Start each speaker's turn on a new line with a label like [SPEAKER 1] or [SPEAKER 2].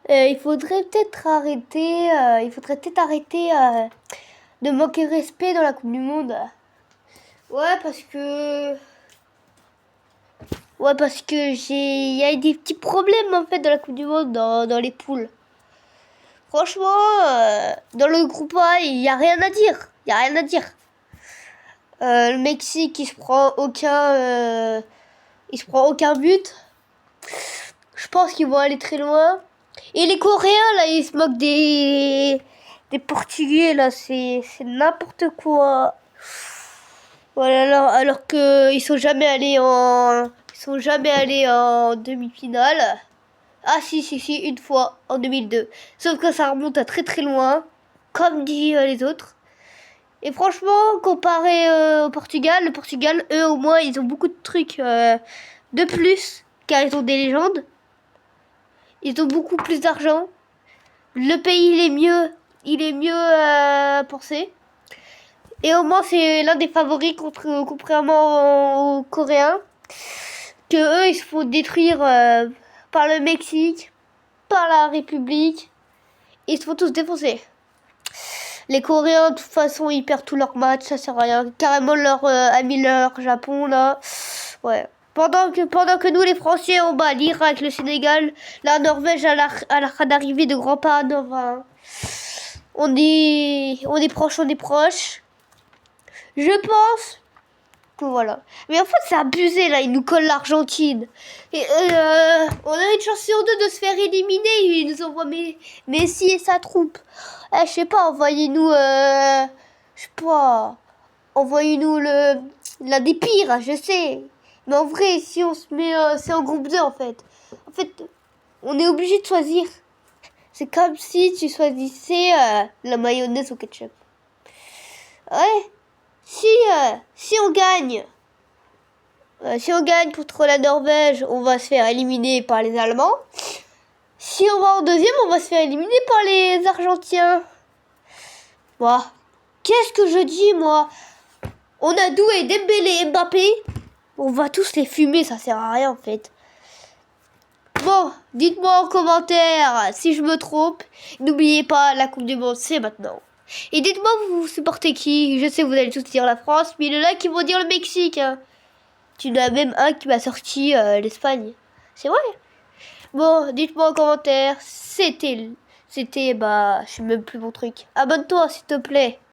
[SPEAKER 1] Il faudrait peut-être arrêter, de manquer de respect dans la Coupe du Monde. Ouais, parce que il y a des petits problèmes en fait dans la Coupe du Monde, dans les poules. Franchement, dans le groupe A, il y a rien à dire. Il y a rien à dire. Le Mexique, il se prend aucun but. Je pense qu'ils vont aller très loin. Et les Coréens, là, ils se moquent des Portugais, là, c'est n'importe quoi. Voilà, alors que ils sont jamais allés en demi-finale. Ah si, une fois, en 2002. Sauf que ça remonte à très très loin, comme dit les autres. Et franchement, comparé au Portugal, le Portugal, eux au moins, ils ont beaucoup de trucs de plus, car ils ont des légendes. Ils ont beaucoup plus d'argent. Le pays, il est mieux pensé. Et au moins, c'est l'un des favoris contrairement aux Coréens. Que eux, ils se font détruire par le Mexique, par la République. Ils se font tous défoncer. Les Coréens, de toute façon, ils perdent tous leurs matchs, ça sert à rien. Carrément leur ami leur Japon, là. Ouais. Pendant que nous, les Français, on bat l'Irak, le Sénégal, la Norvège à la d'arrivée de grands pas. Enfin, on est proche, on est proche. Je pense que voilà. Mais en fait, c'est abusé, là. Ils nous collent l'Argentine. Et on a une chance sur deux de se faire éliminer. Ils nous envoient Messi et sa troupe. Je sais pas, envoyez-nous l'un des pires, je sais. Mais en vrai, si on se met, c'est en groupe 2 en fait. En fait, on est obligé de choisir. C'est comme si tu choisissais la mayonnaise au ketchup. Ouais. Si on gagne, contre la Norvège, on va se faire éliminer par les Allemands. Si on va en deuxième, on va se faire éliminer par les Argentins. Moi, qu'est-ce que je dis, moi? On a Doué, Dembélé et Mbappé. On va tous les fumer, ça sert à rien en fait. Bon, dites-moi en commentaire si je me trompe. N'oubliez pas, la Coupe du Monde, c'est maintenant. Et dites-moi, vous supportez qui? Je sais, vous allez tous dire la France, mais il y en a qui vont dire le Mexique. Hein. Tu en as même un qui m'a sorti l'Espagne. C'est vrai. Bon, dites-moi en commentaire. Je sais même plus mon truc. Abonne-toi, s'il te plaît.